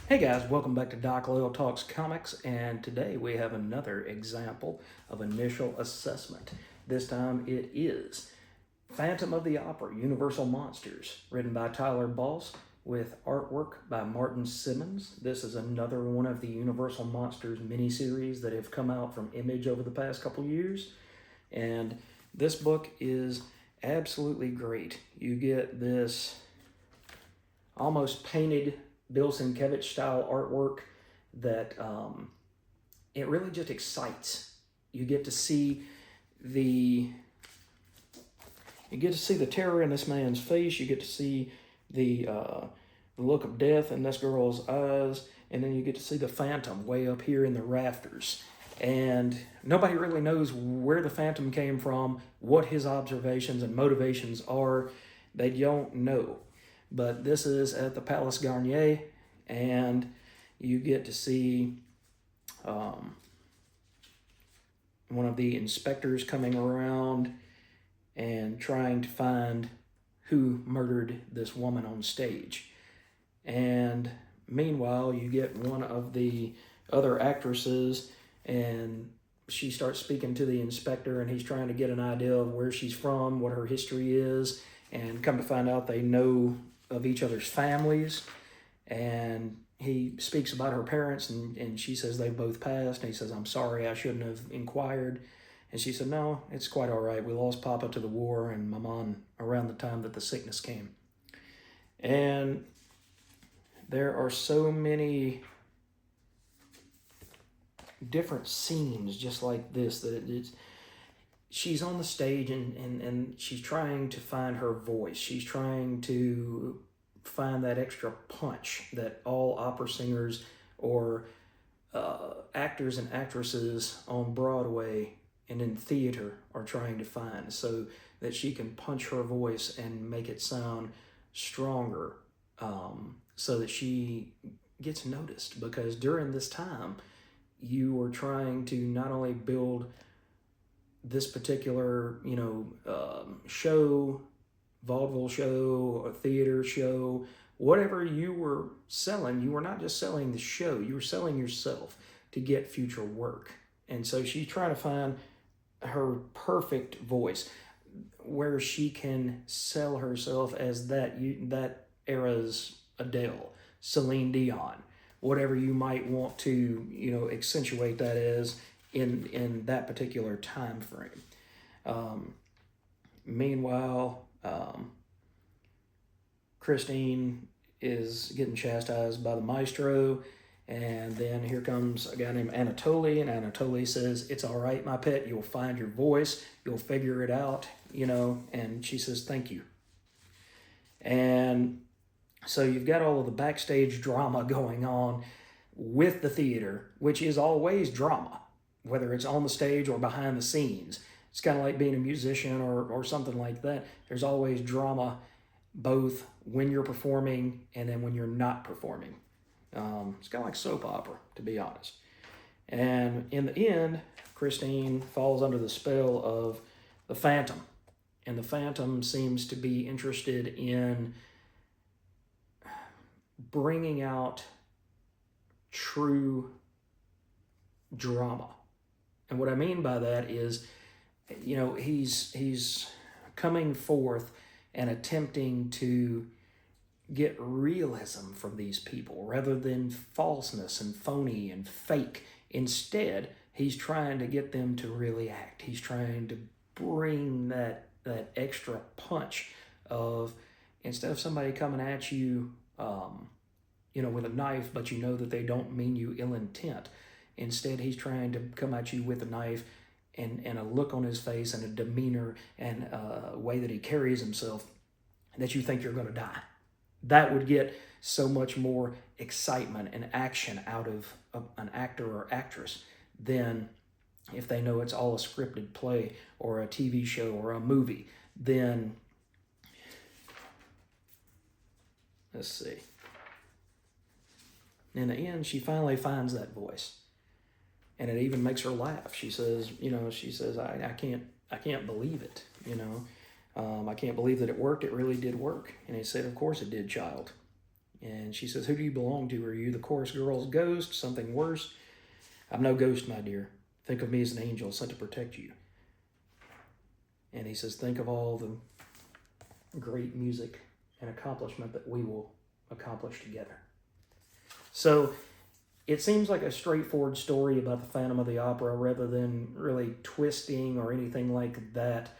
Hey guys, welcome back to Doc Loyal Talks Comics, and today we have another example of initial assessment. This time it is Phantom of the Opera Universal Monsters, written by Tyler Boss with artwork by Martin Simmons. This is another one of the Universal Monsters miniseries that have come out from Image over the past couple years, and this book is absolutely great. You get this almost painted Bill Sienkiewicz style artwork that it really just excites. You get to see the terror in this man's face. You get to see the look of death in this girl's eyes, and then you get to see the phantom way up here in the rafters. And nobody really knows where the phantom came from, what his observations and motivations are. They don't know. But this is at the Palace Garnier, and you get to see one of the inspectors coming around and trying to find who murdered this woman on stage. And meanwhile, you get one of the other actresses, and she starts speaking to the inspector, and he's trying to get an idea of where she's from, what her history is, and come to find out they know of each other's families. And he speaks about her parents, and she says they both passed, and he says, "I'm sorry, I shouldn't have inquired." And she said, "No, it's quite all right. We lost Papa to the war and my mom around the time that the sickness came." And there are so many different scenes just like this that she's on the stage, and she's trying to find her voice. She's trying to find that extra punch that all opera singers or actors and actresses on Broadway and in theater are trying to find, so that she can punch her voice and make it sound stronger, so that she gets noticed. Because during this time, you are trying to not only build this particular, show, vaudeville show, a theater show, whatever you were selling, you were not just selling the show, you were selling yourself to get future work. And so she's trying to find her perfect voice where she can sell herself as that era's Adele, Celine Dion, whatever you might want to, accentuate that as in that particular time frame. Meanwhile, Christine is getting chastised by the maestro, and then here comes a guy named Anatoly, and Anatoly says, "It's all right, my pet. You'll find your voice. You'll figure it out. And she says, "Thank you." And so you've got all of the backstage drama going on with the theater, which is always drama, whether it's on the stage or behind the scenes. It's kind of like being a musician or something like that. There's always drama, both when you're performing and then when you're not performing. It's kind of like soap opera, to be honest. And in the end, Christine falls under the spell of the Phantom. And the Phantom seems to be interested in bringing out true drama. And what I mean by that is, he's coming forth and attempting to get realism from these people rather than falseness and phony and fake. Instead, he's trying to get them to really act. He's trying to bring that extra punch of, instead of somebody coming at you, with a knife, but you know that they don't mean you ill intent. Instead, he's trying to come at you with a knife and a look on his face and a demeanor and a way that he carries himself that you think you're going to die. That would get so much more excitement and action out of an actor or actress than if they know it's all a scripted play or a TV show or a movie. Then, let's see. In the end, she finally finds that voice, and it even makes her laugh. She says, I can't believe it. I can't believe that it worked. It really did work. And he said, "Of course it did, child. And she says, who do you belong to? Are you the chorus girl's ghost? Something worse? I'm no ghost, my dear. Think of me as an angel sent to protect you. And he says, think of all the great music and accomplishment that we will accomplish together. So it seems like a straightforward story about the Phantom of the Opera rather than really twisting or anything like that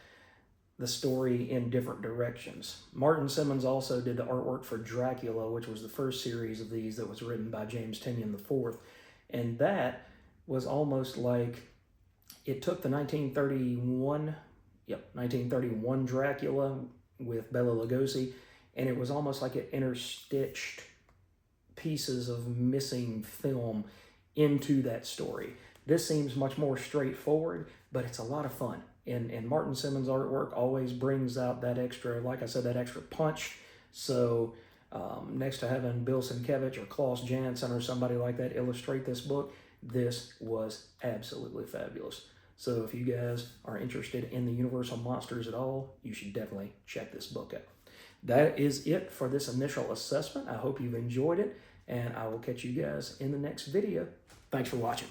the story in different directions. Martin Simmons also did the artwork for Dracula, which was the first series of these that was written by James Tynion IV. And that was almost like it took the 1931 Dracula with Bela Lugosi, and it was almost like it interstitched pieces of missing film into that story. This seems much more straightforward, but it's a lot of fun. And Martin Simmons' artwork always brings out that extra, like I said, that extra punch. So next to having Bill Sienkiewicz or Klaus Janson or somebody like that illustrate this book, this was absolutely fabulous. So if you guys are interested in the Universal Monsters at all, you should definitely check this book out. That is it for this initial assessment. I hope you've enjoyed it, and I will catch you guys in the next video. Thanks for watching.